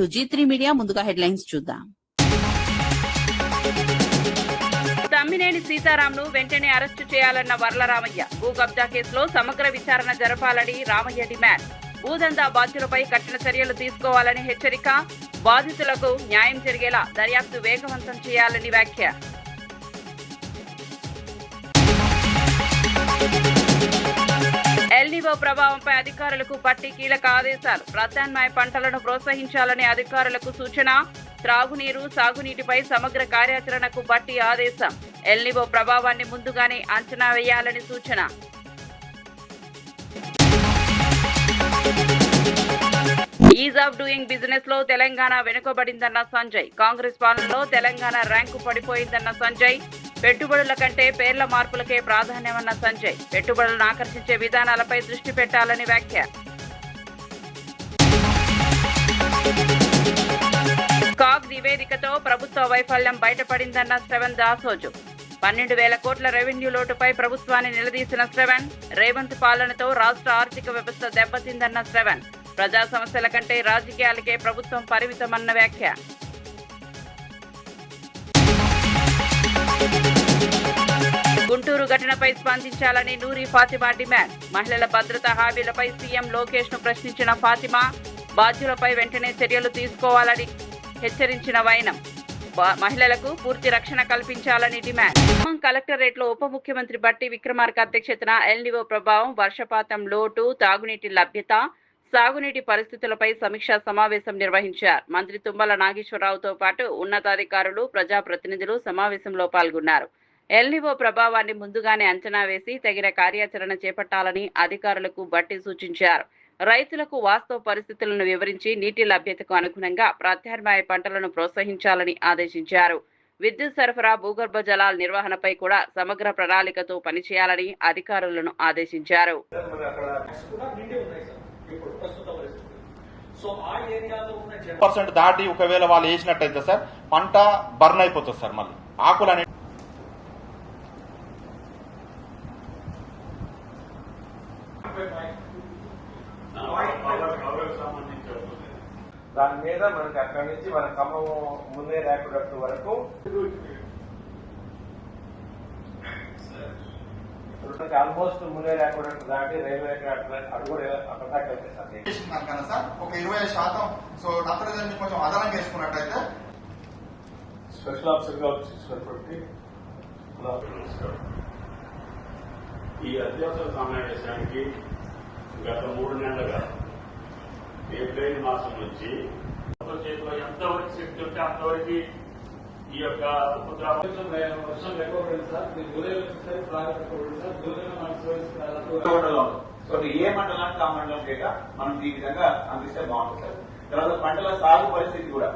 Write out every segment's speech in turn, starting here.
To G3 media. ముందుగా headlines చూద్దాం. తమ్మినేని సీతారాంను వెంటనే అరెస్టు చేయాలన్న వర్లరామయ్య. భూ కబ్జా కేసులో సమగ్ర విచారణ జరపాలని రామయ్య డిమాండ్. భూదందా బాధ్యులపై కఠిన చర్యలు తీసుకోవాలని హెచ్చరిక. బాధితులకు న్యాయం జరిగేలా దర్యాప్తు వేగవంతం చేయాలని వ్యాఖ్య. ఎల్నివో ప్రభావంపై అధికారులకు పట్టి కీలక ఆదేశాలు. ప్రత్యామ్నాయ పంటలను ప్రోత్సహించాలని అధికారులకు సూచన. త్రాగునీరు, సాగునీటిపై సమగ్ర కార్యాచరణకు బట్టి ఆదేశం. ఎల్నివో ప్రభావాన్ని ముందుగానే అంచనా వేయాలని సూచన. ఈజ్ ఆఫ్ డూయింగ్ బిజినెస్ లో తెలంగాణ వెనుకబడిందన్న సంజయ్. కాంగ్రెస్ పాలనలో తెలంగాణ ర్యాంకు పడిపోయిందన్న సంజయ్. పెట్టుబడుల కంటే పేర్ల మార్పులకే ప్రాధాన్యమన్న సంజయ్. పెట్టుబడులను ఆకర్షించే విధానాలపై దృష్టి పెట్టాలని వ్యాఖ్య. కాగ్ నివేదికతో ప్రభుత్వ వైఫల్యం బయటపడిందన్న శ్రవణ్ దాసోజు. 12,000 కోట్ల రెవెన్యూ లోటుపై ప్రభుత్వాన్ని నిలదీసిన శ్రవణ్. రేవంత్ పాలనతో రాష్ట్ర ఆర్థిక వ్యవస్థ దెబ్బతిందన్న శ్రవణ్. ప్రజా సమస్యల కంటే రాజకీయాలకే ప్రభుత్వం పరిమితమన్న వ్యాఖ్య. గుంటూరు ఘటనపై స్పందించాలని నూరి ఫాతిమా డిమాండ్. మహిళల భద్రతా హామీలపై సీఎం లోకేష్ ను ప్రశ్నించిన ఫాతిమా. బాధ్యులపై వెంటనే చర్యలు తీసుకోవాలని హెచ్చరించిన వైనం. మహిళలకు పూర్తి రక్షణ కల్పించాలని డిమాండ్. ఖమ్మం కలెక్టరేట్లో ఉప ముఖ్యమంత్రి బట్టి విక్రమార్క అధ్యక్షతన ఎల్నివో ప్రభావం, వర్షపాతం లోటు, తాగునీటి లభ్యత, సాగునీటి పరిస్థితులపై సమీక్షా సమావేశం నిర్వహించారు. మంత్రి తుమ్మల నాగేశ్వరరావుతో పాటు ఉన్నతాధికారులు, ప్రజాప్రతినిధులు సమావేశంలో పాల్గొన్నారు. ఎల్నివో ప్రభావాన్ని ముందుగానే అంచనా వేసి తగిన కార్యాచరణ చేపట్టాలని అధికారులకు బట్టి సూచించారు. రైతులకు వాస్తవ పరిస్థితులను వివరించి నీటి లభ్యతకు అనుగుణంగా ప్రత్యామ్నాయ పంటలను ప్రోత్సహించాలని ఆదేశించారు. విద్యుత్ సరఫరా, భూగర్భ జలాల నిర్వహణపై కూడా సమగ్ర ప్రణాళికతో పనిచేయాలని అధికారులను ఆదేశించారు. దాటి ఒకవేళ వాళ్ళు వేసినట్టయితే సార్ పంట బర్న్ అయిపోతుంది సార్. మళ్ళీ ఆకులు అనే దాని మీద మనకి అక్కడి నుంచి మన ఖమ్మం ముందే ర్యాపిడ్ వరకు ఆల్మోస్ట్ ముందే ర్యాపిడ్ దాటి రైల్వే అది కూడా అక్కడ దాకా వెళ్తాయి సార్. ఒక 20% సో నత్రజని కొంచెం అదనంగా వేసుకున్నట్టయితే స్పెషల్ ఆఫీసర్ గా వచ్చి ఈ అత్యవసర సమావేశానికి గత 3 నెలలుగా ఏప్రిల్ మాసం నుంచి చేతిలో ఎంతవరకు శక్తి ఉంటే అంతవరకు ఈ యొక్క వర్షం లేకపోయింది సార్. సో ఏ మండలానికి ఆ మండలం కేక మనం ఈ విధంగా అందిస్తే బాగుంటుంది సార్. తర్వాత పంటల సాగు పరిస్థితి కూడా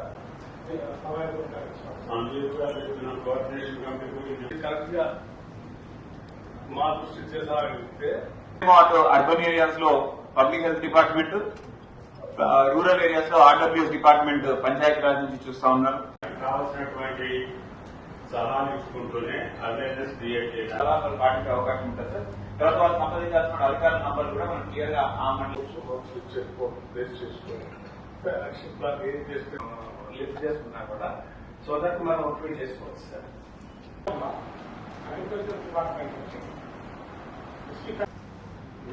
కోఆర్డినేషన్ కమిటీ కరెక్ట్ గా మా దృష్టి చేసాగితే అర్బన్ ఏరియాస్ లో public health department, rural areas లో ఆర్డబ్ల్యూఎస్ డిపార్ట్మెంట్ పంచాయతీరాజ్ నుంచి చూస్తా ఉన్నారు. కావాల్సినటువంటి సలహాలు ఇచ్చుకుంటూనే అవేర్నెస్ క్రియేట్ చేయాలి. సలహాలు పాటించే అవకాశం ఉంటుంది సార్. తర్వాత వాళ్ళు సంప్రదించాల్సిన అధికారుల నంబర్ కూడా మనం క్లియర్ గా ఆ మండలం యాక్షన్ ప్లాన్ ఏం చేస్తే లిఫ్ట్ చేసుకున్నా కూడా సో దట్ మనం ఫీల్ చేసుకోవచ్చు sir. Agriculture department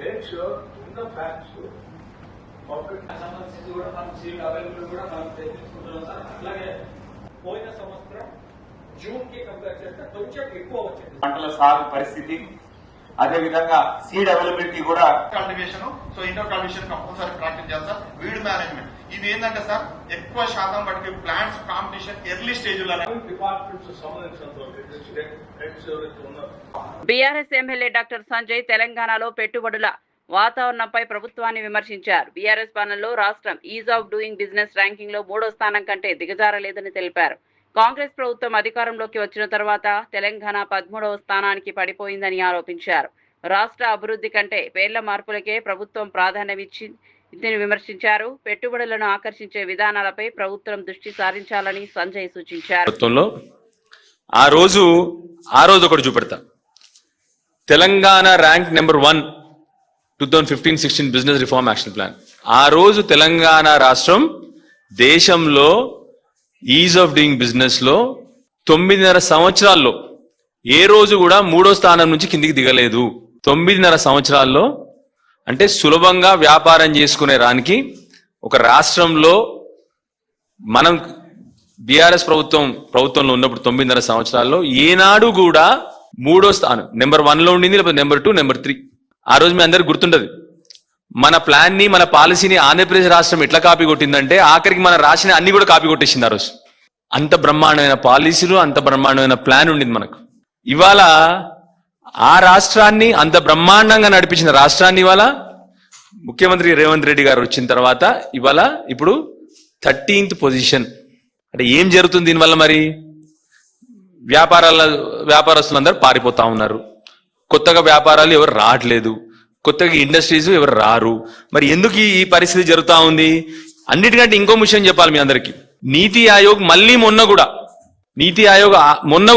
make sure ఉన్న ఫ్యాక్ట్స్ సంబంధించి కూడా మనం సీట్ అవైలబుల్ కూడా మనం తెచ్చుకుంటున్నాం సార్. అట్లాగే పోయిన సంవత్సరం జూన్ కి కంపేర్ చేస్తే కొంచెం ఎక్కువ వచ్చింది పంటల సాగు పరిస్థితి. అదేవిధంగా సీడ్ అవైలబిలిటీ కూడా cultivation, so indoor cultivation compulsory practice చేయాలి సార్. వీడ్ మేనేజ్మెంట్ ఇవి ఏంటంటే సార్ ఎక్కువ శాతం బట్టి ప్లాంట్స్ కాంపిటీషన్ ఎర్లీ స్టేజ్ లో డిపార్ట్మెంట్స్ సంబంధించినంత ఉన్నారు. బీఆర్ఎస్ ఎమ్మెల్యే డాక్టర్ సంజయ్ తెలంగాణలో పెట్టుబడుల వాతావరణంపై ప్రభుత్వాన్ని విమర్శించారు. బీఆర్ఎస్ పాలనలో రాష్ట్రం is of doing business ranking లో 3వ స్థానం కంటే దిగజారలేదని తెలిపారు. కాంగ్రెస్ ప్రభుత్వం అధికారంలోకి వచ్చిన తర్వాత తెలంగాణ 13వ స్థానానికి పడిపోయిందని ఆరోపించారు. రాష్ట్ర అభివృద్ధి కంటే పేర్ల మార్పులకే ప్రభుత్వం ప్రాధాన్యమిచ్చిందని విమర్శించారు. పెట్టుబడులను ఆకర్షించే విధానాలపై ప్రభుత్వం దృష్టి సారించాలని సంజయ్ సూచించారు. ఆ రోజు ఒకటి చూపెడతా. Telangana rank number 1 2015-16 business reform action plan. ఆ రోజు తెలంగాణ రాష్ట్రం దేశంలో ఈజ్ ఆఫ్ డూయింగ్ బిజినెస్ లో 9.5 సంవత్సరాల్లో ఏ రోజు కూడా 3వ స్థానం నుంచి కిందికి దిగలేదు. 9.5 సంవత్సరాల్లో అంటే సులభంగా వ్యాపారం చేసుకునే రానికి ఒక రాష్ట్రంలో మనం బీఆర్ఎస్ ప్రభుత్వంలో ఉన్నప్పుడు 9.5 సంవత్సరాల్లో ఏనాడు కూడా 3వ స్థానం నెంబర్ 1 లో ఉండింది, లేకపోతే నెంబర్ 2, నెంబర్ 3. ఆ రోజు మీ అందరికి గుర్తుంటది. మన ప్లాన్ ని, మన పాలసీని ఆంధ్రప్రదేశ్ రాష్ట్రం ఎట్లా కాపీ కొట్టిందంటే ఆఖరికి మన రాసిన అన్ని కూడా కాపీ కొట్టేసింది ఆ రోజు. అంత బ్రహ్మాండమైన పాలసీలు, అంత బ్రహ్మాండమైన ప్లాన్ ఉండింది మనకు. ఇవాళ ఆ రాష్ట్రాన్ని అంత బ్రహ్మాండంగా నడిపించిన రాష్ట్రాన్ని ఇవాళ ముఖ్యమంత్రి రేవంత్ రెడ్డి గారు వచ్చిన తర్వాత ఇప్పుడు 13th పొజిషన్. అంటే ఏం జరుగుతుంది దీనివల్ల? మరి వ్యాపారస్తులందరూ పారిపోతా ఉన్నారు. కొత్తగా వ్యాపారాలు ఎవరు రావట్లేదు, కొత్తగా ఇండస్ట్రీస్ ఎవరు రారు. మరి ఎందుకు ఈ పరిస్థితి జరుగుతా ఉంది? అన్నిటికంటే ఇంకో విషయం చెప్పాలి మీ అందరికి. నీతి ఆయోగ్ మళ్ళీ మొన్న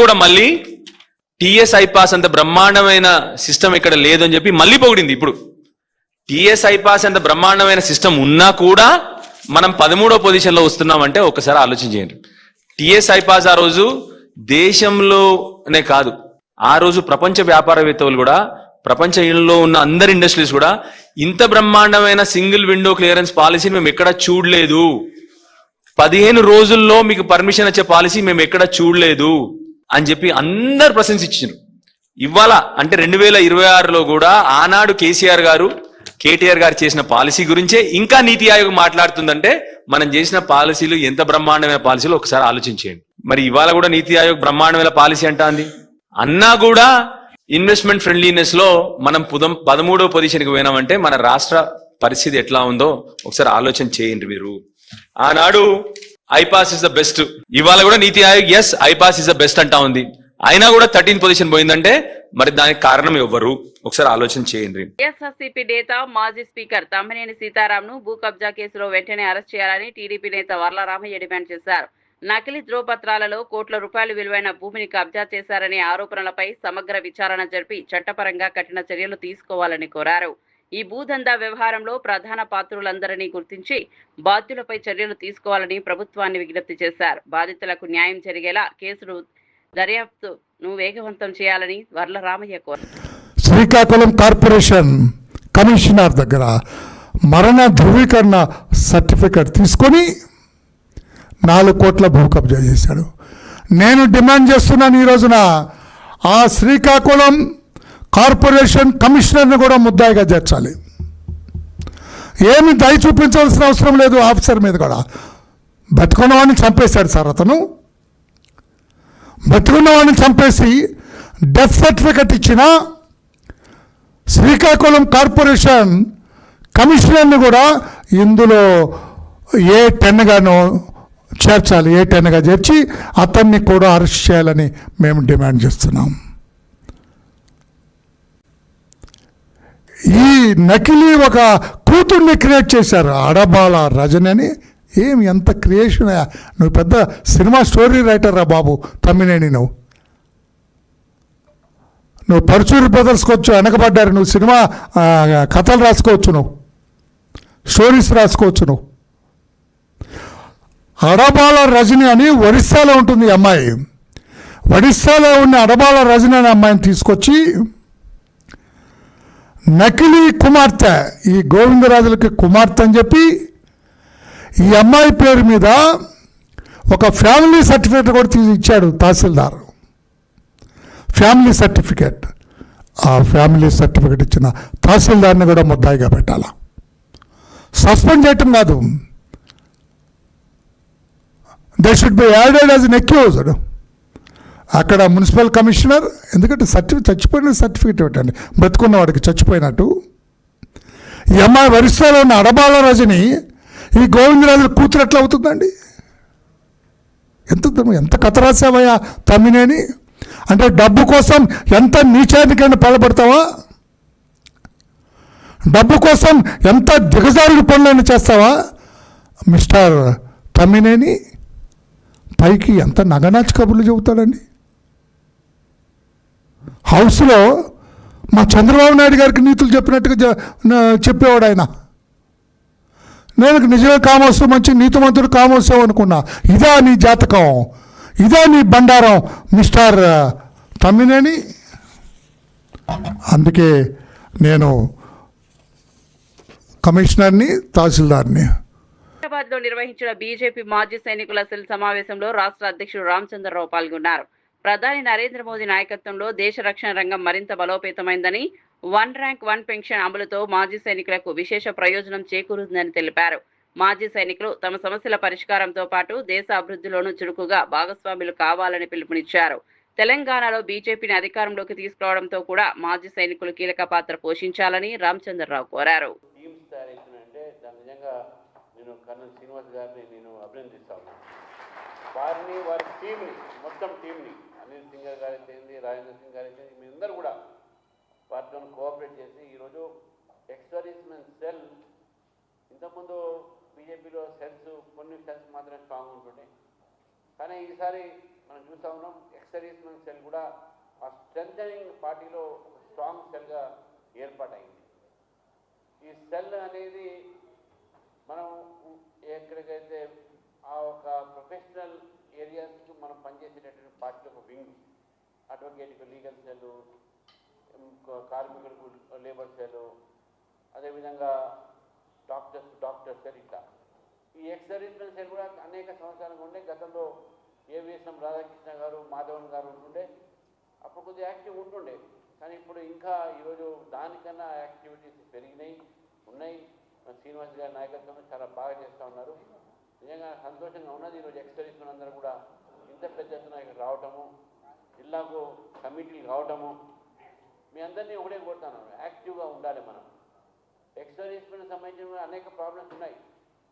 కూడా మళ్ళీ టిఎస్ ఐపాస్ అంత బ్రహ్మాండమైన సిస్టమ్ ఇక్కడ లేదని చెప్పి మళ్ళీ పొగిడింది. ఇప్పుడు టిఎస్ ఐపాస్ అంత బ్రహ్మాండమైన సిస్టమ్ ఉన్నా కూడా మనం 13వ పొజిషన్ లో వస్తున్నామంటే ఒకసారి ఆలోచన చేయండి. టిఎస్ ఐపాస్ ఆ రోజు దేశంలోనే కాదు, ఆ రోజు ప్రపంచ వ్యాపారవేత్తలు కూడా, ప్రపంచంలో ఉన్న అందరి ఇండస్ట్రీస్ కూడా ఇంత బ్రహ్మాండమైన సింగిల్ విండో క్లియరెన్స్ పాలసీని మేము ఎక్కడ చూడలేదు. 15 రోజుల్లో మీకు పర్మిషన్ వచ్చే పాలసీ మేము ఎక్కడ చూడలేదు అని చెప్పి అందరు ప్రశంసించారు. ఇవాళ అంటే 2026లో కూడా ఆనాడు కేటీఆర్ గారు చేసిన పాలసీ గురించే ఇంకా నీతి ఆయోగ్ మాట్లాడుతుందంటే మనం చేసిన పాలసీలు ఎంత బ్రహ్మాండమైన పాలసీలు ఒకసారి ఆలోచించేయండి. మరి ఇవాళ కూడా నీతి ఆయోగ్ బ్రహ్మాండమైన పాలసీ అంటాంది అన్నా కూడా ఇన్వెస్ట్మెంట్ ఫ్రెండ్లీనెస్ లో మనం 13వ పొజిషన్కి పోయినామంటే మన రాష్ట్ర పరిస్థితి ఎట్లా ఉందో ఒకసారి ఆలోచన చేయండి మీరు. ఆనాడు ఐపాస్ ఇస్ ద బెస్ట్, ఇవాళ కూడా NITI Aayog S iPASS is the best అంటా ఉంది. అయినా కూడా 13th పొజిషన్ పోయిందంటే మరి దానికి కారణం ఎవ్వరు? ఒకసారి ఆలోచన చేయండి. వైఎస్ఆర్సీపీ నేత మాజీ స్పీకర్ తమ్మినేని సీతారాంను భూ కబ్జా కేసులో వెంటనే అరెస్ట్ చేయాలని టీడీపీ నేత వర్లరామయ్య డిమాండ్ చేశారు. నకిలీ ధ్రువపత్రాలలో కోట్ల రూపాయలు విలువైన భూమిని కబ్జా చేశారనే ఆరోపణలపై సమగ్ర విచారణ జరిపి చట్టపరంగా కఠిన చర్యలు తీసుకోవాలని కోరారు. ఈ భూదందా వ్యవహారంలో ప్రధాన పాత్రులందరినీ గుర్తించి బాధ్యులపై చర్యలు తీసుకోవాలని ప్రభుత్వాన్ని విజ్ఞప్తి చేశారు. బాధితులకు న్యాయం జరిగేలా కేసులు దర్యాప్తును వేగవంతం చేయాలని వర్లరామయ్య కోరారు. శ్రీకాకుళం కార్పొరేషన్ కమిషనర్ దగ్గర మరణ ధృవీకరణ సర్టిఫికెట్ తీసుకొని 4 కోట్ల భూ కబ్జా చేశాడు. నేను డిమాండ్ చేస్తున్నాను ఈ రోజున ఆ శ్రీకాకుళం కార్పొరేషన్ కమిషనర్ని కూడా ముద్దాయిగా చేర్చాలి. ఏమి దయ చూపించాల్సిన అవసరం లేదు ఆఫీసర్ మీద కూడా. బతుకున్నవాడిని చంపేశాడు సార్ అతను. బతుకున్నవాడిని చంపేసి డెత్ సర్టిఫికెట్ ఇచ్చిన శ్రీకాకుళం కార్పొరేషన్ కమిషనర్ని కూడా ఇందులో A10గాను చేర్చాలి. A10గా చేర్చి అతన్ని కూడా అరెస్ట్ చేయాలని మేము డిమాండ్ చేస్తున్నాం. ఈ నకిలీ ఒక కూతుర్ని క్రియేట్ చేశారు, అడబాల రజని అని. ఏమి ఎంత క్రియేషన్! నువ్వు పెద్ద సినిమా స్టోరీ రైటర్ రా బాబు తమ్మినేని. నువ్వు పరుచూరి బ్రదర్స్కి వచ్చు, వెనకబడ్డారు. నువ్వు సినిమా కథలు రాసుకోవచ్చు, నువ్వు స్టోరీస్ రాసుకోవచ్చు. నువ్వు అడబాల రజని అని ఒరిస్సాలో ఉంటుంది ఈ అమ్మాయి. ఒడిస్సాలో ఉన్న అడబాల రజని అనే అమ్మాయిని తీసుకొచ్చి నకిలీ కుమార్తె, ఈ గోవిందరాజులకి కుమార్తె అని చెప్పి ఈ అమ్మాయి పేరు మీద ఒక ఫ్యామిలీ సర్టిఫికేట్ కూడా తీసి ఇచ్చాడు తహసీల్దార్. Family certificate. ఆ ఫ్యామిలీ సర్టిఫికేట్ ఇచ్చిన తహసీల్దార్ని కూడా ముద్దాయిగా పెట్టాలా. సస్పెండ్ చేయటం కాదు, they should be added as an accused. అక్కడ మున్సిపల్ కమిషనర్, ఎందుకంటే చచ్చిపోయిన సర్టిఫికేట్ ఇవ్వటండి, బ్రతుకున్న వాడికి చచ్చిపోయినట్టు. ఈ అమ్మాయి ఒరిస్సాలో ఉన్న అడబాల రజని ఈ గోవిందరాజుల కూతురు ఎట్లా అవుతుందండి? ఎంత కథ రాసావయ్యా తమ్మినేని. అంటే డబ్బు కోసం ఎంత నీచానికైనా పాల్పడతావా? డబ్బు కోసం ఎంత దిగజారుడు పనులైనా చేస్తావా మిస్టర్ తమ్మినేని? పైకి ఎంత నగనాచి కబుర్లు చెబుతాడండి. హౌస్లో మా చంద్రబాబు నాయుడు గారికి నీతులు చెప్పినట్టుగా చెప్పేవాడు ఆయన. నేను నిజమే కామోసు, మంచి నీతిమంతుడు కామోసు అనుకున్నా. ఇదా నీ జాతకం, ఇదా నీ బండారం మిస్టర్ తమ్మినేని. అందుకే నేను కమిషనర్ని, తహసీల్దార్ని. హైదరాబాద్ లో నిర్వహించిన బీజేపీ మాజీ సైనికుల సెల్ సమావేశంలో రాష్ట్ర అధ్యక్షుడు రామచంద్రరావు పాల్గొన్నారు. ప్రధాని నరేంద్ర మోదీ నాయకత్వంలో దేశ రక్షణ రంగం మరింత బలోపేతమైందని, 1 ర్యాంక్ 1 పెన్షన్ అమలుతో మాజీ సైనికులకు విశేష ప్రయోజనం చేకూరుతుందని తెలిపారు. మాజీ సైనికులు తమ సమస్యల పరిష్కారంతో పాటు దేశ అభివృద్ధిలోనూ చురుకుగా భాగస్వాములు కావాలని పిలుపునిచ్చారు. తెలంగాణలో బీజేపీని అధికారంలోకి తీసుకురావడంతో కూడా మాజీ సైనికులు కీలక పాత్ర పోషించాలని రామచంద్రరావు కోరారు. కర్నల్ శ్రీనివాస్ గారిని నేను అభినందిస్తాను. వారిని, వారి టీంని, మొత్తం టీంని, అనిల్ సింగర్ గారైతే, రాజేంద్ర సింగ్ గారైతే, మీరందరూ కూడా వారితో కోఆపరేట్ చేసి ఈరోజు ఎక్స్-సర్వీస్మెన్ సెల్, ఇంతకుముందు బీజేపీలో సెల్స్, కొన్ని సెల్స్ మాత్రమే స్ట్రాంగ్ ఉంటుండే, కానీ ఈసారి మనం చూస్తూ ఉన్నాం ఎక్స్-సర్వీస్మెన్ సెల్ కూడా ఆ స్ట్రెంథనింగ్ పార్టీలో ఒక స్ట్రాంగ్ సెల్గా ఏర్పాటైంది. ఈ సెల్ అనేది మనం ఎక్కడికైతే ఆ ఒక ప్రొఫెషనల్ ఏరియాస్కి మనం పనిచేసేటటువంటి పార్టీ ఒక వింగ్, అడ్వకేట్కు లీగల్ సెల్, కార్మికులకు లేబర్ సెల్, అదేవిధంగా డాక్టర్స్ సెల్, ఇట్లా ఈ ఎక్స్ సర్వీస్మెన్ సెల్ కూడా అనేక సంవత్సరాలుగా ఉండే. గతంలో ఏవిఎస్ఎం రాధాకృష్ణ గారు, మాధవన్ గారు ఉంటుండే, అప్పుడు కొద్దిగా యాక్టివ్ ఉంటుండే, కానీ ఇప్పుడు ఇంకా ఈరోజు దానికన్నా యాక్టివిటీస్ పెరిగినాయి, ఉన్నాయి. శ్రీనివాస్ గారి నాయకత్వంలో చాలా బాగా చేస్తూ ఉన్నారు. నిజంగా సంతోషంగా ఉన్నది. ఈరోజు ఎక్స్-సర్వీస్మెన్ అందరూ కూడా ఇంత పెద్ద ఎత్తున ఇక్కడ రావటము, జిల్లాకు కమిటీలు కావటము, మీ అందరినీ ఒకటే కోరుతాను, యాక్టివ్గా ఉండాలి. మనం ఎక్స్-సర్వీస్మెన్ సంబంధించిన అనేక ప్రాబ్లమ్స్ ఉన్నాయి.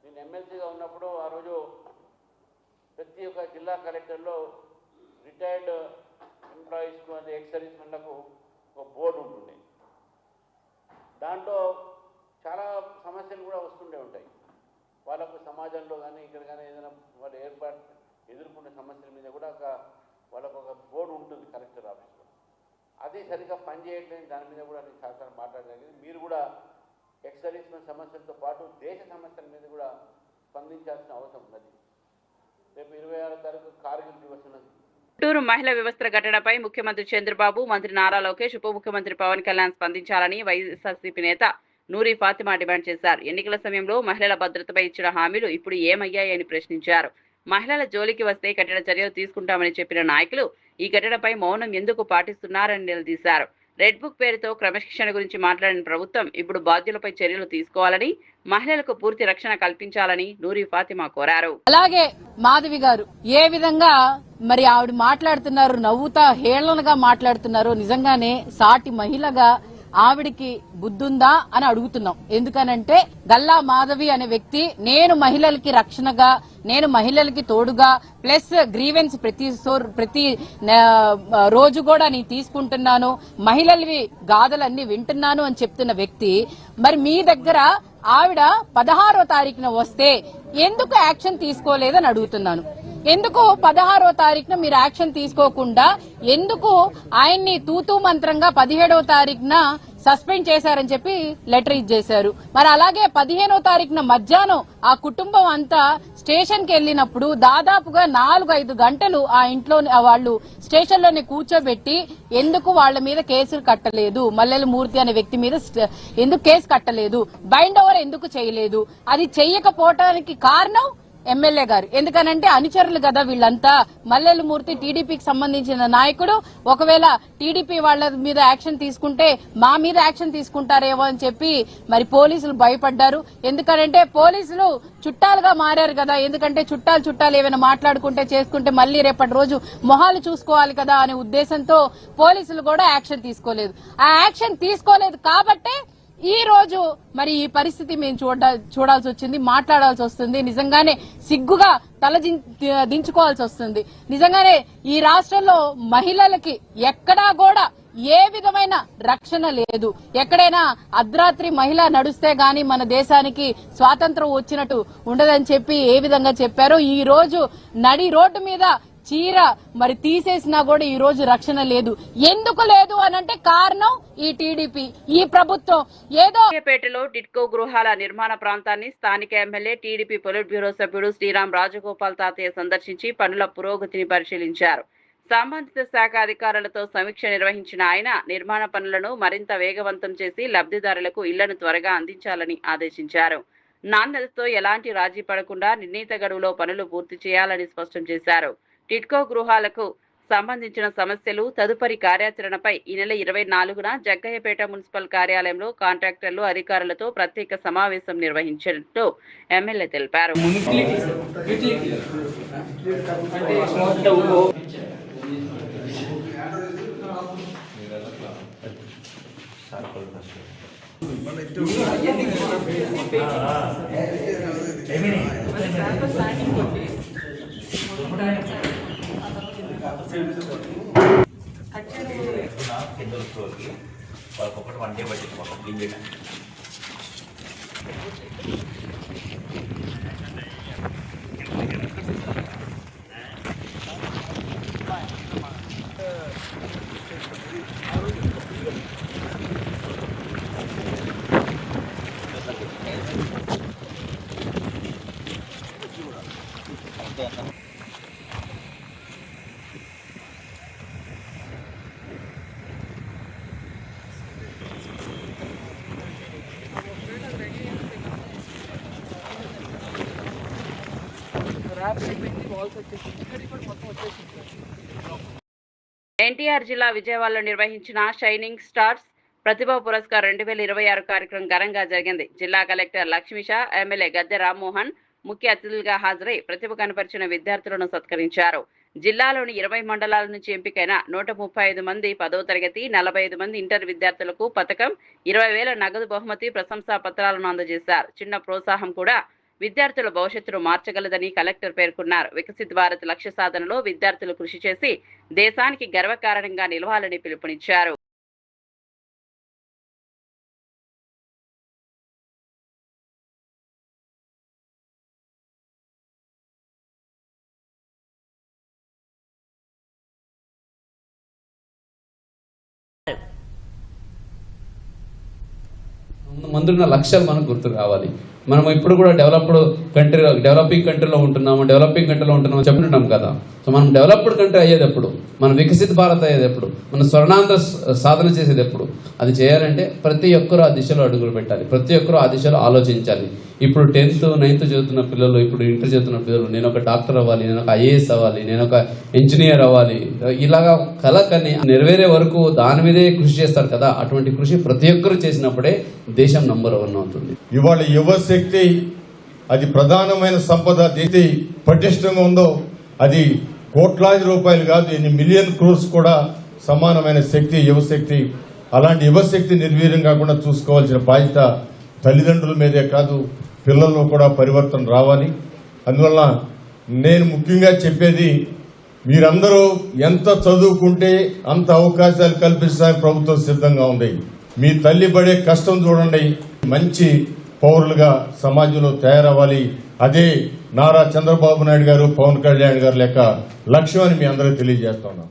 నేను ఎమ్మెల్సీగా ఉన్నప్పుడు ఆ రోజు ప్రతి ఒక్క జిల్లా కలెక్టర్లో రిటైర్డ్ ఎంప్లాయీస్కు, అది ఎక్స్-సర్వీస్మెన్లకు ఒక బోర్డు ఉంటుంది. దాంట్లో చాలా సమస్యలు కూడా వస్తుండే ఉంటాయి. వాళ్ళకు సమాజంలో కానీ ఇక్కడ కానీ ఏదైనా వాళ్ళు ఎదుర్కొనే సమస్యల మీద కూడా వాళ్ళకు ఒక బోర్డు ఉంటుంది కలెక్టర్ ఆఫీస్లో. అది సరిగ్గా పనిచేయట్లేదు, దాని మీద కూడా నేను చాలా మాట్లాడగలిగింది. మీరు కూడా ఎక్స్-సర్వీస్మెన్ సమస్యలతో పాటు దేశ సమస్యల మీద కూడా స్పందించాల్సిన అవసరం ఉన్నది. రేపు 26వ తారీఖు కార్గిల్ దివస్ ఉన్నది. గుంటూరు మహిళా వ్యవస్థ ఘటనపై ముఖ్యమంత్రి చంద్రబాబు, మంత్రి నారా లోకేష్, ఉప ముఖ్యమంత్రి పవన్ కళ్యాణ్ స్పందించాలని వైఎస్ఆర్సీపీ నేత నూరి ఫాతిమా డిమాండ్ చేశారు. ఎన్నికల సమయంలో మహిళల భద్రతపై ఇచ్చిన హామీలు ఇప్పుడు ఏమయ్యాయని ప్రశ్నించారు. మహిళల జోలికి వస్తే కఠిన చర్యలు తీసుకుంటామని చెప్పిన నాయకులు ఈ ఘటనపై మౌనం ఎందుకు పాటిస్తున్నారని నిలదీశారు. రెడ్ బుక్ పేరుతో క్రమశిక్షణ గురించి మాట్లాడిన ప్రభుత్వం ఇప్పుడు బాధ్యులపై చర్యలు తీసుకోవాలని, మహిళలకు పూర్తి రక్షణ కల్పించాలని నూరి ఫాతిమా కోరారు. అలాగే మాధవి గారు ఏ విధంగా మరి ఆవిడ మాట్లాడుతున్నారు, నవ్వుతా హేళనగా మాట్లాడుతున్నారు. నిజంగానే సాటి మహిళగా ఆవిడికి బుద్ధుందా అని అడుగుతున్నాం. ఎందుకనంటే గల్లా మాధవి అనే వ్యక్తి నేను మహిళలకి రక్షణగా, నేను మహిళలకి తోడుగా, ప్లస్ గ్రీవెన్స్ ప్రతి రోజు కూడా నేను తీసుకుంటున్నాను, మహిళలవి గాథలన్నీ వింటున్నాను అని చెప్తున్న వ్యక్తి మరి మీ దగ్గర ఆవిడ 16వ తారీఖున వస్తే ఎందుకు యాక్షన్ తీసుకోలేదని అడుగుతున్నాను. ఎందుకు 16వ తారీఖున మీరు యాక్షన్ తీసుకోకుండా ఎందుకు ఆయన్ని తూతూ మంత్రంగా 17వ తారీఖున సస్పెండ్ చేశారని చెప్పి లెటర్ ఇచ్చేశారు. మరి అలాగే 15వ తారీఖున మధ్యాహ్నం ఆ కుటుంబం అంతా స్టేషన్ కి వెళ్లినప్పుడు దాదాపుగా 4-5 గంటలు ఆ ఇంట్లో వాళ్ళు స్టేషన్ లోనే కూర్చోబెట్టి ఎందుకు వాళ్ళ మీద కేసులు కట్టలేదు, మల్లెల మూర్తి అనే వ్యక్తి మీద ఎందుకు కేసు కట్టలేదు, బైండ్ ఓవర్ ఎందుకు చేయలేదు, అది చెయ్యకపోవటానికి కారణం ఎమ్మెల్యే గారు. ఎందుకనంటే అనుచరులు కదా వీళ్ళంతా. మల్లెల మూర్తి టీడీపీకి సంబంధించిన నాయకుడు. ఒకవేళ టీడీపీ వాళ్ళ మీద యాక్షన్ తీసుకుంటే మా మీద యాక్షన్ తీసుకుంటారేమో అని చెప్పి మరి పోలీసులు భయపడ్డారు. ఎందుకనంటే పోలీసులు చుట్టాలుగా మారారు కదా. ఎందుకంటే చుట్టాలు ఏమైనా మాట్లాడుకుంటే చేసుకుంటే మళ్లీ రేపటి రోజు మొహాలు చూసుకోవాలి కదా అనే ఉద్దేశంతో పోలీసులు కూడా యాక్షన్ తీసుకోలేదు. ఆ యాక్షన్ తీసుకోలేదు కాబట్టే ఈ రోజు మరి ఈ పరిస్థితి మేము చూడాల్సి వచ్చింది, మాట్లాడాల్సి వస్తుంది. నిజంగానే సిగ్గుగా తల దించుకోవాల్సి వస్తుంది. నిజంగానే ఈ రాష్ట్రంలో మహిళలకి ఎక్కడా కూడా ఏ విధమైన రక్షణ లేదు. ఎక్కడైనా అర్ధరాత్రి మహిళ నడుస్తే గాని మన దేశానికి స్వాతంత్రం వచ్చినట్టు ఉండదని చెప్పి ఏ విధంగా చెప్పారో ఈ రోజు నడి రోడ్డు మీద చీర మరి తీసేసినా కూడా ఈ రోజు రక్షణ లేదు. ఎందుకు లేదు అనంటే కారణం ఈ టీడీపీ, ఈ ప్రభుత్వం. ఏదో పేటలో టిట్కో గృహాల నిర్మాణ ప్రాంతాన్ని స్థానిక ఎమ్మెల్యే టీడీపీ పొలిట్ బ్యూరో సభ్యుడు శ్రీరామ్ రాజగోపాల్ తాతయ్య సందర్శించి పనుల పురోగతిని పరిశీలించారు. సంబంధిత శాఖ అధికారులతో సమీక్ష నిర్వహించిన ఆయన నిర్మాణ పనులను మరింత వేగవంతం చేసి లబ్ధిదారులకు ఇళ్లను త్వరగా అందించాలని ఆదేశించారు. నాణ్యతతో ఎలాంటి రాజీ పడకుండా నిర్ణీత గడువులో పనులు పూర్తి చేయాలని స్పష్టం చేశారు. టిట్కో గృహాలకు సంబంధించిన సమస్యలు తదుపరి కార్యాచరణపై ఈ నెల 24న జగ్గయ్యపేట మున్సిపల్ కార్యాలయంలో కాంట్రాక్టర్లు అధికారులతో ప్రత్యేక సమావేశం నిర్వహించినట్టు ఎమ్మెల్యే తెలిపారు. ఎన్టీఆర్ జిల్లా విజయవాడలో నిర్వహించిన షైనింగ్ స్టార్స్ ప్రతిభా పురస్కార్ 2026 కార్యక్రమం ఘనంగా జరిగింది. జిల్లా కలెక్టర్ లక్ష్మీషా, ఎమ్మెల్యే గద్దె రామ్మోహన్ ముఖ్య అతిథులుగా హాజరై ప్రతిభ కనపరిచిన విద్యార్థులను సత్కరించారు. జిల్లాలోని 20 మండలాల నుంచి ఎంపికైన 135 మంది 10వ తరగతి, 45 మంది ఇంటర్ విద్యార్థులకు పథకం, 20,000 నగదు బహుమతి, ప్రశంసా పత్రాలను అందజేశారు. చిన్న ప్రోత్సాహం కూడా విద్యార్థుల భవిష్యత్తును మార్చగలదని కలెక్టర్ పేర్కొన్నారు. వికసిత్ భారత్ లక్ష్య సాధనలో విద్యార్థులు కృషి చేసి దేశానికి గర్వకారణంగా నిలవాలని పిలుపునిచ్చారు. ముందున్న లక్ష్యాలు మనకు గుర్తు రావాలి. మనం ఇప్పుడు కూడా డెవలపింగ్ కంట్రీలో ఉంటున్నాము చెప్తుంటాం కదా. సో మనం డెవలప్డ్ కంట్రీ అయ్యేటప్పుడు, మనం వికసిత్ భారత్ అయ్యేటప్పుడు, మనం స్వర్ణాంధ్ర సాధన చేసేటప్పుడు అది చేయాలంటే ప్రతి ఒక్కరూ ఆ దిశలో అడుగులు పెట్టాలి, ప్రతి ఒక్కరూ ఆ దిశలో ఆలోచించాలి. ఇప్పుడు 10th, 9th చదువుతున్న పిల్లలు, ఇప్పుడు ఇంటర్ చదువుతున్న పిల్లలు నేను ఒక డాక్టర్ అవ్వాలి, నేను ఒక IAS అవ్వాలి, నేను ఒక ఇంజనీర్ అవ్వాలి, ఇలాగా కలకని నెరవేరే వరకు దాని మీదే కృషి చేస్తారు కదా. అటువంటి కృషి ప్రతి ఒక్కరూ చేసినప్పుడే దేశం నంబర్ 1 అవుతుంది. ఇవాళ యువశక్తి అది ప్రధానమైన సంపద. దేశం పటిష్టంగా ఉందో అది కోట్లాది రూపాయలు కాదు, ఎన్ని మిలియన్ క్రోర్స్ కూడా సమానమైన శక్తి యువశక్తి. అలాంటి యువశక్తి నిర్వీర్యం కాకుండా చూసుకోవాల్సిన బాధ్యత తల్లిదండ్రుల మీదే కాదు, పిల్లల్లో కూడా పరివర్తన రావాలి. అందువల్ల నేను ముఖ్యంగా చెప్పేది, మీరందరూ ఎంత చదువుకుంటే అంత అవకాశాలు కల్పించడానికి ప్రభుత్వం సిద్ధంగా ఉంది. మీ తల్లి పడే కష్టం చూడండి, మంచి పౌరులుగా సమాజంలో తయారవ్వాలి. అదే నారా చంద్రబాబు నాయుడు గారు, పవన్ కళ్యాణ్ గారు లెక్క లక్ష్యం అని మీ అందరూ తెలియజేస్తున్నాం.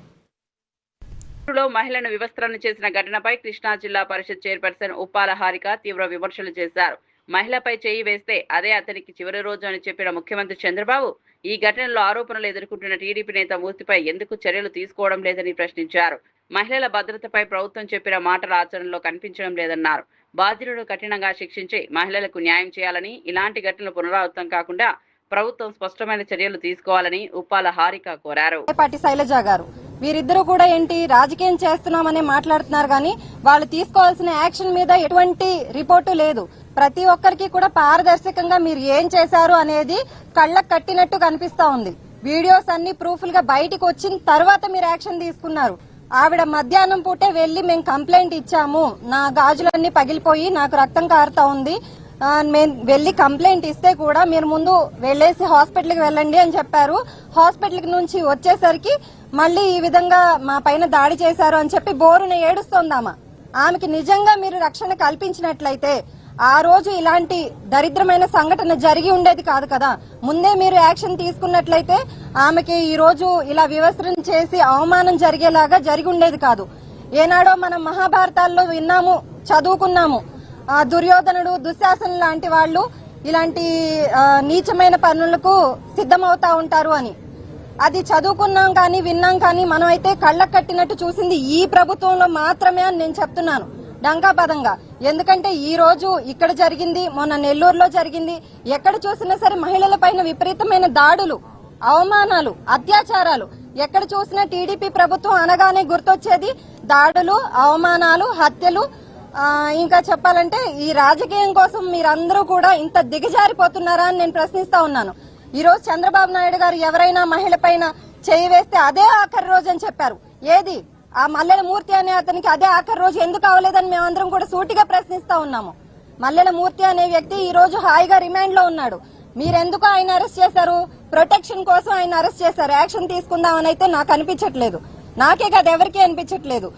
మహిళను వివస్త్రను చేసిన ఘటనపై కృష్ణా జిల్లా పరిషత్ చైర్పర్సన్ ఉప్పాల హారిక తీవ్ర విమర్శలు చేశారు. మహిళపై చేయి వేస్తే అదే అతనికి చివరి రోజు అని చెప్పిన ముఖ్యమంత్రి చంద్రబాబు ఈ ఘటనలో ఆరోపణలు ఎదుర్కొంటున్న టీడీపీ నేత మూర్తిపై ఎందుకు చర్యలు తీసుకోవడం లేదని ప్రశ్నించారు. మహిళల భద్రతపై ప్రభుత్వం చెప్పిన మాటల ఆచరణలో కనిపించడం లేదన్నారు. బాధ్యులను కఠినంగా శిక్షించి మహిళలకు న్యాయం చేయాలని, ఇలాంటి ఘటనలు పునరావృతం కాకుండా ప్రభుత్వం స్పష్టమైన చర్యలు తీసుకోవాలని ఉప్పాల హారిక కోరారు. శైలజ గారు వీరిద్దరూ కూడా ఏంటి రాజకీయం చేస్తున్నామని మాట్లాడుతున్నారు, కానీ వాళ్ళు తీసుకోవాల్సిన యాక్షన్ మీద ఎటువంటి రిపోర్టు లేదు. ప్రతి ఒక్కరికి కూడా పారదర్శకంగా మీరు ఏం చేశారు అనేది కళ్ళకు కట్టినట్టు కనిపిస్తా ఉంది. వీడియోస్ అన్ని ప్రూఫ్లుగా బయటికి వచ్చిన తర్వాత మీరు యాక్షన్ తీసుకున్నారు. ఆవిడ మధ్యాహ్నం పూటే వెళ్లి మేము కంప్లైంట్ ఇచ్చాము, నా గాజులన్నీ పగిలిపోయి నాకు రక్తం కారుతా ఉంది, మేము వెళ్లి కంప్లైంట్ ఇస్తే కూడా మీరు ముందు వెళ్లేసి హాస్పిటల్కి వెళ్ళండి అని చెప్పారు. హాస్పిటల్ నుంచి వచ్చేసరికి మళ్ళీ ఈ విధంగా మా పైన దాడి చేశారు అని చెప్పి బోరున ఏడుస్తోందామా. ఆమెకి నిజంగా మీరు రక్షణ కల్పించినట్లయితే ఆ రోజు ఇలాంటి దరిద్రమైన సంఘటన జరిగి ఉండేది కాదు కదా. ముందే మీరు యాక్షన్ తీసుకున్నట్లయితే ఆమెకి ఈ రోజు ఇలా వివస్త్రం చేసి అవమానం జరిగేలాగా జరిగి ఉండేది కాదు. ఏనాడో మనం మహాభారతాల్లో విన్నాము, చదువుకున్నాము, దుర్యోధనుడు, దుశ్శాసనుడు లాంటి వాళ్ళు ఇలాంటి నీచమైన పనులకు సిద్ధమవుతా ఉంటారు అని. అది చదువుకున్నాం కానీ విన్నాం కానీ మనం అయితే కళ్ళకు కట్టినట్టు చూసింది ఈ ప్రభుత్వంలో మాత్రమే అని నేను చెప్తున్నాను డంకాపదంగా. ఎందుకంటే ఈ రోజు ఇక్కడ జరిగింది, మొన్న నెల్లూరులో జరిగింది, ఎక్కడ చూసినా సరే మహిళల పైన విపరీతమైన దాడులు, అవమానాలు, అత్యాచారాలు. ఎక్కడ చూసినా టీడీపీ ప్రభుత్వం అనగానే గుర్తొచ్చేది దాడులు, అవమానాలు, హత్యలు. ఇంకా చెప్పాలంటే ఈ రాజకీయం కోసం మీరందరూ కూడా ఇంత దిగజారిపోతున్నారా అని నేను ప్రశ్నిస్తా ఉన్నాను. ఈ రోజు చంద్రబాబు నాయుడు గారు ఎవరైనా మహిళ పైన చేయి వేస్తే అదే ఆఖరి రోజు అని చెప్పారు. ఏది ఆ మల్లెల మూర్తి అనే అతనికి అదే ఆఖరి రోజు ఎందుకు అవ్వలేదని మేమందరం కూడా సూటిగా ప్రశ్నిస్తా ఉన్నాము. మల్లెల మూర్తి అనే వ్యక్తి ఈ రోజు హాయిగా రిమాండ్ లో ఉన్నాడు. మీరెందుకు ఆయన అరెస్ట్ చేశారు? ప్రొటెక్షన్ కోసం ఆయన అరెస్ట్ చేశారు. యాక్షన్ తీసుకుందామని అయితే నాకు అనిపించట్లేదు. నాకే కాదు, ఎవరికీ అనిపించట్లేదు.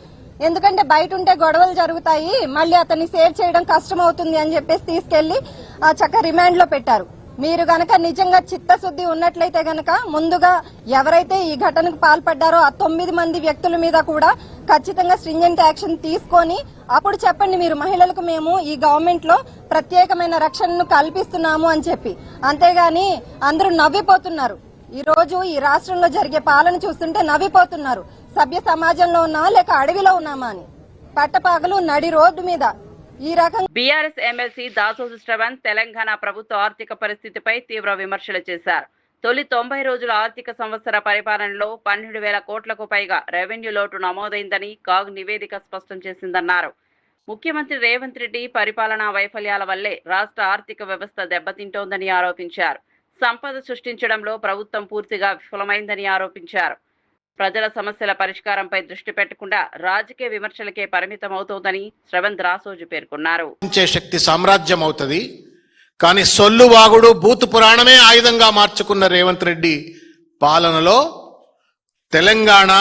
ఎందుకంటే బయట ఉంటే గొడవలు జరుగుతాయి, మళ్ళీ అతన్ని సేవ్ చేయడం కష్టం అవుతుంది అని చెప్పేసి తీసుకెళ్లి చక్కగా రిమాండ్ లో పెట్టారు. మీరు గనక నిజంగా చిత్తశుద్ధి ఉన్నట్లయితే గనక ముందుగా ఎవరైతే ఈ ఘటనకు పాల్పడ్డారో ఆ 9 మంది వ్యక్తుల మీద కూడా ఖచ్చితంగా స్ట్రింజెంట్ యాక్షన్ తీసుకొని అప్పుడు చెప్పండి మీరు మహిళలకు మేము ఈ గవర్నమెంట్ లో ప్రత్యేకమైన రక్షణను కల్పిస్తున్నాము అని చెప్పి. అంతేగాని అందరూ నవ్విపోతున్నారు. ఈ రోజు ఈ రాష్ట్రంలో జరిగే పాలన చూస్తుంటే నవ్విపోతున్నారు. సభ్య సమాజంలో ఉన్నామా లేక అడవిలో ఉన్నామా అని. పట్టపగలు నడి రోడ్డు మీద ఈ రకంగా బీఆర్ఎస్ ఎమ్మెల్సీ దాసోజు శ్రవణ్ తెలంగాణ ప్రభుత్వ ఆర్థిక పరిస్థితిపై తీవ్ర విమర్శలు చేశారు. తొలి 90 రోజుల ఆర్థిక సంవత్సర పరిపాలనలో 12,000 కోట్లకు పైగా రెవెన్యూ లోటు నమోదైందని కాగ్ నివేదిక స్పష్టం చేసిందన్నారు. ముఖ్యమంత్రి రేవంత్ రెడ్డి పరిపాలనా వైఫల్యాల వల్లే రాష్ట్ర ఆర్థిక వ్యవస్థ దెబ్బతింటోందని ఆరోపించారు. సంపద సృష్టించడంలో ప్రభుత్వం పూర్తిగా విఫలమైందని ఆరోపించారు. ప్రజల సమస్యల పరిష్కారంపై దృష్టి పెట్టకుండా రాజకీయ విమర్శలకే పరిమితం అవుతోందని శ్రవణ్ రాసోజు పేర్కొన్నారు. శక్తి సామ్రాజ్యం అవుతుంది, కానీ సొల్లువాగుడు బూతు పురాణమే ఆయుధంగా మార్చుకున్న రేవంత్ రెడ్డి పాలనలో తెలంగాణ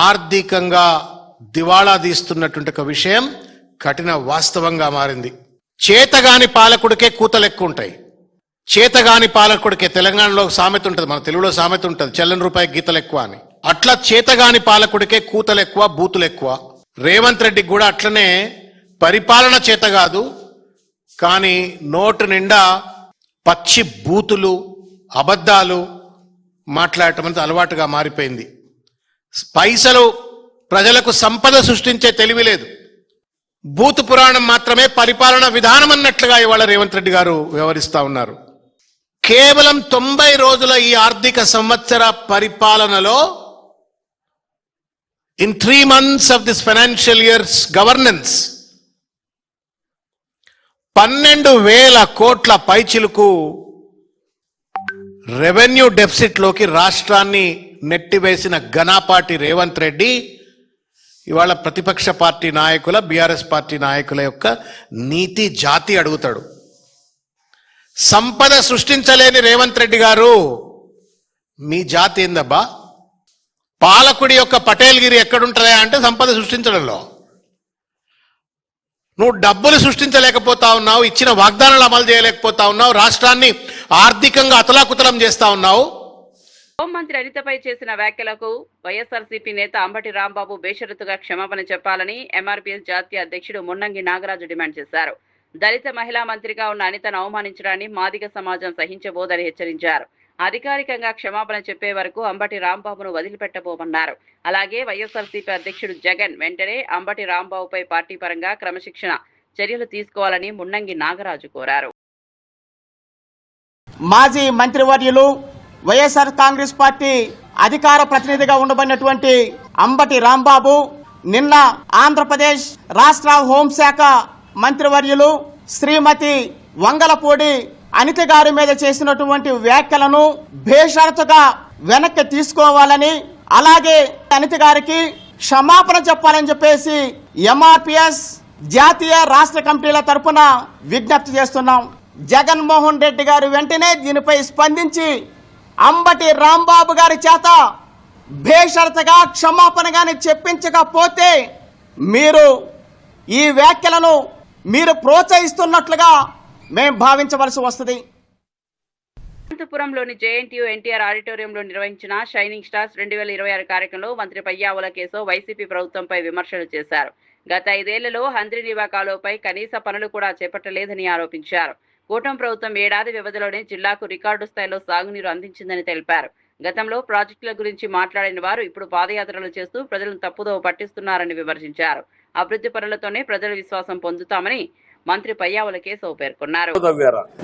ఆర్థికంగా దివాళా తీస్తున్నటువంటి ఒక విషయం కఠిన వాస్తవంగా మారింది. చేతగాని పాలకుడికే కూతలు ఎక్కువ ఉంటాయి. చేతగాని పాలకుడికే తెలంగాణలో సామెత ఉంటుంది, మన తెలుగులో సామెత ఉంటుంది, చెల్లని రూపాయి గీతలు ఎక్కువ అని. అట్లా చేతగాని పాలకుడికే కూతలు ఎక్కువ, బూతులు ఎక్కువ. రేవంత్ రెడ్డికి కూడా అట్లనే పరిపాలన చేత కాదు, కానీ నోటు నిండా పచ్చి బూతులు, అబద్ధాలు మాట్లాడటం అనేది అలవాటుగా మారిపోయింది. పైసలు ప్రజలకు సంపద సృష్టించే తెలివి లేదు. బూతు పురాణం మాత్రమే పరిపాలన విధానం అన్నట్లుగా ఇవాళ రేవంత్ రెడ్డి గారు వ్యవహరిస్తా ఉన్నారు. కేవలం 90 రోజుల ఈ ఆర్థిక సంవత్సర పరిపాలనలో in 3 months of this financial year's governance 12,000 కోట్ల పైచిలుకు రెవెన్యూ డెఫిసిట్ లోకి రాష్ట్రాన్ని నెట్టివేసిన ఘనాపాటి రేవంత్ రెడ్డి ఇవాళ ప్రతిపక్ష పార్టీ నాయకుల, బీఆర్ఎస్ పార్టీ నాయకుల యొక్క నీతి జాతి అడుగుతాడు. సంపద సృష్టించలేని రేవంత్ రెడ్డి గారు మీ జాతి ఏందబ్బా? పాలకుడి యొక్క పటేల్గిరి ఎక్కడుంటుందా అంటే సంపద సృష్టించడంలో. నువ్వు డబ్బులు సృష్టించలేకపోతా ఉన్నావు, ఇచ్చిన వాగ్దానాలు అమలు చేయలేకపోతా ఉన్నావు, రాష్ట్రాన్ని ఆర్థికంగా అతలాకుతలం చేస్తా ఉన్నావు. హోంమంత్రి అనితపై చేసిన వ్యాఖ్యలకు వైఎస్ఆర్సీపీ నేత అంబటి రాంబాబు బేషరతుగా క్షమాపణ చెప్పాలని ఎంఆర్పీఎస్ జాతీయ అధ్యక్షుడు మున్నంగి నాగరాజు డిమాండ్ చేశారు. దళిత మహిళా మంత్రిగా ఉన్న అనితను అవమానించడాన్ని మాదిగ సమాజం సహించబోదని హెచ్చరించారు. అధికారికంగా క్షమాపణ చెప్పే వరకు అంబటి రాంబాబును వదిలిపెట్టబోమన్నారు. అలాగే వైఎస్ఆర్సీపీ అధ్యక్షుడు జగన్ వెంటనే అంబటి రాంబాబుపై పార్టీ పరంగా క్రమశిక్షణ చర్యలు తీసుకోవాలని మున్నంగి నాగరాజు కోరారు. మాజీ మంత్రివర్యులు వైఎస్ఆర్ కాంగ్రెస్ పార్టీ అధికార ప్రతినిధిగా ఉండబడినటువంటి అంబటి రాంబాబు నిన్న ఆంధ్రప్రదేశ్ రాష్ట్ర హోంశాఖ మంత్రివర్యులు శ్రీమతి వంగలపూడి అనిత గారి మీద చేసినటువంటి వ్యాఖ్యలను బేషరతుగా వెనక్కి తీసుకోవాలని, అలాగే అనిత గారికి క్షమాపణ చెప్పాలని చెప్పేసి ఎంఆర్పీఎస్ జాతీయ రాష్ట్ర కమిటీల తరఫున విజ్ఞప్తి చేస్తున్నాం. జగన్మోహన్ రెడ్డి గారు వెంటనే దీనిపై స్పందించి అంబటి రాంబాబు గారి చేత బేషరతుగా క్షమాపణ గాని చెప్పించకపోతే మీరు ఈ వ్యాఖ్యలను మీరు ప్రోత్సహిస్తున్నట్లుగా మేము భావించవలసి వస్తుంది. అనంతపురంలోని జేఎన్టీయూ ఎన్టీఆర్ ఆడిటోరియంలో నిర్వహించిన షైనింగ్ స్టార్స్ 2026 కార్యక్రమంలో మంత్రి పయ్యావుల కేశవ్ వైసీపీ ప్రభుత్వంపై విమర్శలు చేశారు. గత 5 ఏళ్లలో హంద్రీనీవా కాలువపై కనీస పనులు కూడా చేపట్టలేదని ఆరోపించారు. కూటమి ప్రభుత్వం ఏడాది వ్యవధిలోనే జిల్లాకు రికార్డు స్థాయిలో సాగునీరు అందించిందని తెలిపారు. గతంలో ప్రాజెక్టుల గురించి మాట్లాడిన వారు ఇప్పుడు పాదయాత్రలు చేస్తూ ప్రజలను తప్పుదోవ పట్టిస్తున్నారని విమర్శించారు. అభివృద్ధి పనులతోనే ప్రజల విశ్వాసం పొందుతామని మంత్రి పయ్యావుల కేశవ్ పేర్కొన్నారు.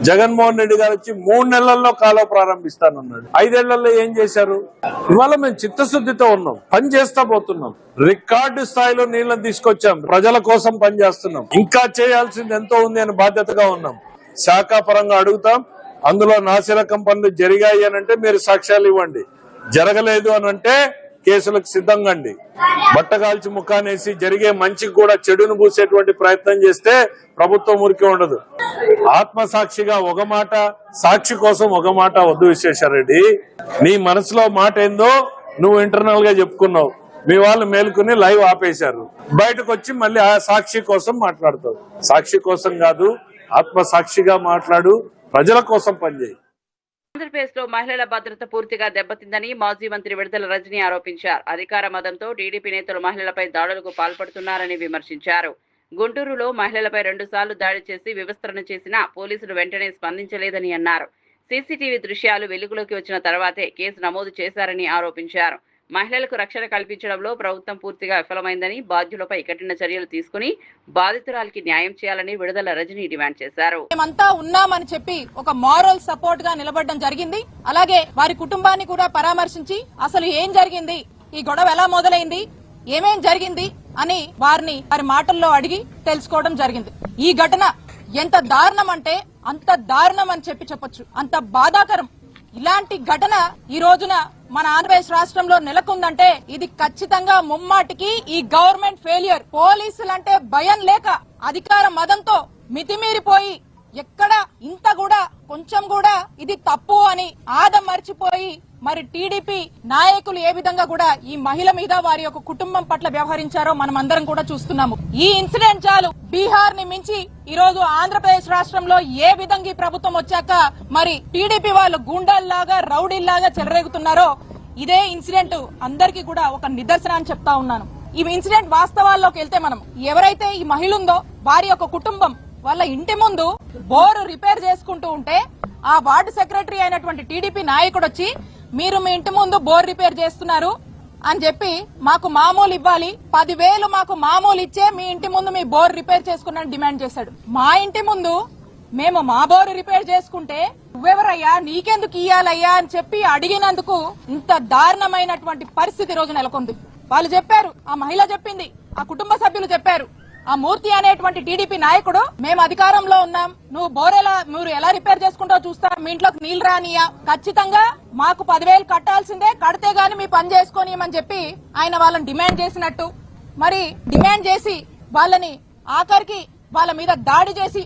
జగన్మోహన్ రెడ్డి గారు వచ్చి 3 నెలల్లో కాలువ ప్రారంభిస్తానన్నాడు. 5 ఏళ్లలో ఏం చేశారు? ఇవాళ మేము చిత్తశుద్ధితో ఉన్నాం, పని చేస్తా పోతున్నాం, రికార్డు స్థాయిలో నీళ్లను తీసుకొచ్చాం, ప్రజల కోసం పని చేస్తున్నాం. ఇంకా చేయాల్సింది ఎంతో ఉంది అని బాధ్యతగా ఉన్నాం. శాఖాపరంగా అడుగుతాం. అందులో నాసిరకం పనులు జరిగాయి అని అంటే మీరు సాక్ష్యాలు ఇవ్వండి, జరగలేదు అని అంటే కేసులకు సిద్ధంగా అండి. బట్టగాల్చి ముఖానేసి జరిగే మంచికి కూడా చెడును పూసేటువంటి ప్రయత్నం చేస్తే ప్రభుత్వం ఊరికే ఉండదు. ఆత్మసాక్షిగా ఒక మాట, సాక్షి కోసం ఒక మాట వద్దు విశ్వేశ్వరరెడ్డి. నీ మనసులో మాట ఏందో నువ్వు ఇంటర్నల్ గా చెప్పుకున్నావు. మీ వాళ్ళు మేలుకుని లైవ్ ఆపేశారు. బయటకు వచ్చి మళ్ళీ ఆ సాక్షి కోసం మాట్లాడతావు. సాక్షి కోసం కాదు, ఆత్మసాక్షిగా మాట్లాడు, ప్రజల కోసం పనిచేయి. ఆంధ్రప్రదేశ్ లో మహిళల భద్రత పూర్తిగా దెబ్బతిందని మాజీ మంత్రి విడుదల రజని ఆరోపించారు. అధికార మదంతో టీడీపీ నేతలు మహిళలపై దాడులకు పాల్పడుతున్నారని విమర్శించారు. గుంటూరులో మహిళలపై 2 సార్లు దాడి చేసి వివస్త్రణ చేసినా పోలీసులు వెంటనే స్పందించలేదని అన్నారు. సీసీటీవీ దృశ్యాలు వెలుగులోకి వచ్చిన తర్వాతే కేసు నమోదు చేశారని ఆరోపించారు. మహిళలకు రక్షణ కల్పించడంలో ప్రభుత్వం పూర్తిగా విఫలమైందని, బాధ్యులపై కఠిన చర్యలు తీసుకుని బాధితురాలికి న్యాయం చేయాలని విడుదల రజని డిమాండ్ చేశారు. మేమంతా ఉన్నామని చెప్పి ఒక మారల్ సపోర్ట్ గా నిలబడడం జరిగింది. అలాగే వారి కుటుంబాన్ని కూడా పరామర్శించి అసలు ఏం జరిగింది, ఈ గొడవ ఎలా మొదలైంది, ఏమేం జరిగింది అని వారి మాటల్లో అడిగి తెలుసుకోవడం జరిగింది. ఈ ఘటన ఎంత దారుణం అంటే అంత దారుణం అని చెప్పొచ్చు, అంత బాధాకరం. ఇలాంటి ఘటన ఈ రోజున మన ఆంధ్రప్రదేశ్ రాష్ట్రంలో నెలకొందంటే ఇది ఖచ్చితంగా ముమ్మాటికి ఈ గవర్నమెంట్ ఫెయిల్యూర్. పోలీసులంటే భయం లేక అధికార మదంతో మితిమీరిపోయి ఎక్కడ ఇంత కూడా కొంచెం కూడా ఇది తప్పు అని ఆదం మర్చిపోయి మరి టీడీపీ నాయకులు ఏ విధంగా కూడా ఈ మహిళ మీద వారి యొక్క కుటుంబం పట్ల వ్యవహరించారో మనం అందరం కూడా చూస్తున్నాము. ఈ ఇన్సిడెంట్ చాలు బీహార్ ని మించి ఈ రోజు ఆంధ్రప్రదేశ్ రాష్ట్రంలో ఏ విధంగా ఈ ప్రభుత్వం వచ్చాక మరి టీడీపీ వాళ్ళు గూండాల్లాగా రౌడీల్లాగా చెలరేగుతున్నారో ఇదే ఇన్సిడెంట్ అందరికీ కూడా ఒక నిదర్శనం అని చెప్తా ఉన్నాను. ఈ ఇన్సిడెంట్ వాస్తవాల్లోకి వెళ్తే మనం ఎవరైతే ఈ మహిళ ఉందో వారి యొక్క కుటుంబం వాళ్ళ ఇంటి ముందు బోరు రిపేర్ చేసుకుంటూ ఉంటే ఆ వార్డు సెక్రటరీ అయినటువంటి టీడీపీ నాయకుడు వచ్చి మీరు మీ ఇంటి ముందు బోర్ రిపేర్ చేస్తున్నారు అని చెప్పి మాకు మామూలు ఇవ్వాలి, 10,000 మాకు మామూలు ఇచ్చే మీ ఇంటి ముందు మీ బోర్ రిపేర్ చేసుకున్నాను డిమాండ్ చేశాడు. మా ఇంటి ముందు మేము మా బోరు రిపేర్ చేసుకుంటే నువ్వెవరయ్యా, నీకెందుకు ఇయ్యాలయ్యా అని చెప్పి అడిగినందుకు ఇంత దారుణమైనటువంటి పరిస్థితి రోజు నెలకొంది. వాళ్ళు చెప్పారు, ఆ మహిళ చెప్పింది, ఆ కుటుంబ సభ్యులు చెప్పారు, ఆ మూర్తి అనేటువంటి టీడీపీ నాయకుడు మేము అధికారంలో ఉన్నాం, నువ్వు మీరు ఎలా రిపేర్ చేసుకుంటావు చూస్తా, మీ ఇంట్లోకి నీళ్లు రానియా, ఖచ్చితంగా మాకు 10,000 కట్టాల్సిందే, కడితే గాని మీ పని చేసుకోనియమని చెప్పి ఆయన వాళ్ళని డిమాండ్ చేసినట్టు మరి డిమాండ్ చేసి వాళ్ళని ఆఖరికి వాళ్ళ మీద దాడి చేసి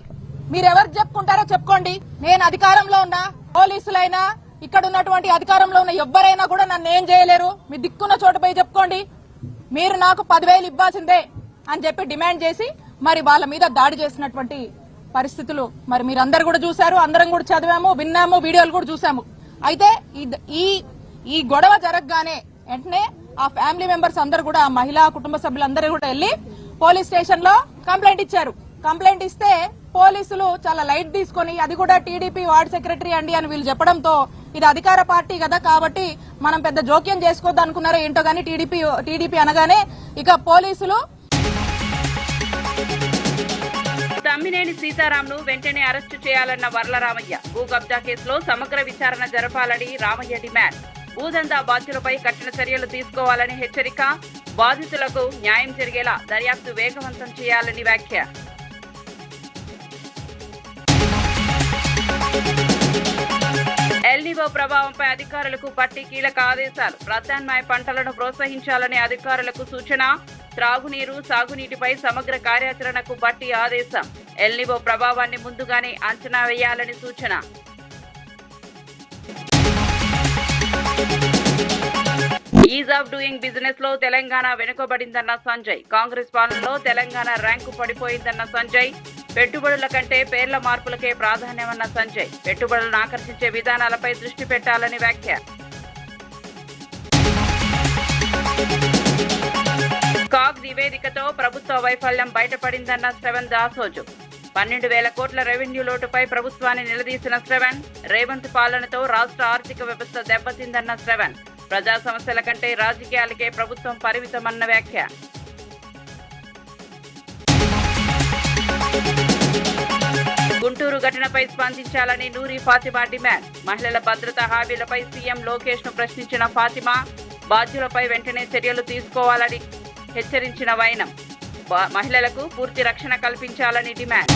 మీరెవరు చెప్పుకుంటారో చెప్పుకోండి, నేను అధికారంలో ఉన్నా, పోలీసులైనా ఇక్కడ ఉన్నటువంటి అధికారంలో ఉన్న ఎవ్వరైనా కూడా నన్ను ఏం చేయలేరు, మీ దిక్కున్న చోట పోయి చెప్పుకోండి, మీరు నాకు 10,000 ఇవ్వాల్సిందే అని చెప్పి డిమాండ్ చేసి మరి వాళ్ళ మీద దాడి చేసినటువంటి పరిస్థితులు మరి మీరందరూ కూడా చూశారు, అందరం కూడా చదివాము, విన్నాము, వీడియోలు కూడా చూసాము. అయితే ఈ గొడవ జరగగానే వెంటనే ఆ ఫ్యామిలీ మెంబర్స్ అందరూ కూడా ఆ మహిళా కుటుంబ సభ్యులందరూ కూడా వెళ్లి పోలీస్ స్టేషన్ లో కంప్లైంట్ ఇచ్చారు. కంప్లైంట్ ఇస్తే పోలీసులు చాలా లైట్ తీసుకొని అది కూడా టీడీపీ వార్డ్ సెక్రటరీ అండి అని వీళ్ళు చెప్పడంతో ఇది అధికార పార్టీ కదా కాబట్టి మనం పెద్ద జోక్యం చేసుకోవద్దు అనుకున్నారో ఏంటో గానీ టీడీపీ అనగానే ఇక పోలీసులు తమ్మినేని సీతారాంను వెంటనే అరెస్టు చేయాలన్న వర్లరామయ్య. భూ కబ్జా కేసులో సమగ్ర విచారణ జరపాలని రామయ్య డిమాండ్. భూదందా బాధ్యులపై కఠిన చర్యలు తీసుకోవాలని హెచ్చరిక. బాధితులకు న్యాయం జరిగేలా దర్యాప్తు వేగవంతం చేయాలని వ్యాఖ్య. ఎల్నివో ప్రభావంపై అధికారులకు పట్టి కీలక ఆదేశాలు. ప్రత్యామ్నాయ పంటలను ప్రోత్సహించాలని అధికారులకు సూచన. త్రాగునీరు, సాగునీటిపై సమగ్ర కార్యాచరణకు బట్టి ఆదేశం. ఎల్నివో ప్రభావాన్ని ముందుగానే అంచనా వేయాలని సూచన. ఈజ్ ఆఫ్ డూయింగ్ బిజినెస్ లో తెలంగాణ వెనుకబడిందన్న సంజయ్. కాంగ్రెస్ పాలనలో తెలంగాణ ర్యాంకు పడిపోయిందన్న సంజయ్. పెట్టుబడుల కంటే పేర్ల మార్పులకే ప్రాధాన్యమన్న సంజయ్. పెట్టుబడులను ఆకర్షించే విధానాలపై దృష్టి పెట్టాలని వ్యాఖ్య. కాగ్ నివేదికతో ప్రభుత్వ వైఫల్యం బయటపడిందన్న శ్రవణ్ దాసోజు. 12,000 కోట్ల రెవెన్యూ లోటుపై ప్రభుత్వాన్ని నిలదీసిన శ్రవణ్. రేవంత్ పాలనతో రాష్ట్ర ఆర్థిక వ్యవస్థ దెబ్బతిందన్న శ్రవణ్. ప్రజా సమస్యల కంటే రాజకీయాలకే ప్రభుత్వం పరిమితమన్న వ్యాఖ్య. గుంటూరు ఘటనపై స్పందించాలని నూరి ఫాతిమా డిమాండ్. మహిళల భద్రతా హామీలపై సీఎం లోకేష్ ను ప్రశ్నించిన ఫాతిమా. బాధ్యులపై వెంటనే చర్యలు తీసుకోవాలని హెచ్చరించిన వైనం. మహిళలకు పూర్తి రక్షణ కల్పించాలని డిమాండ్.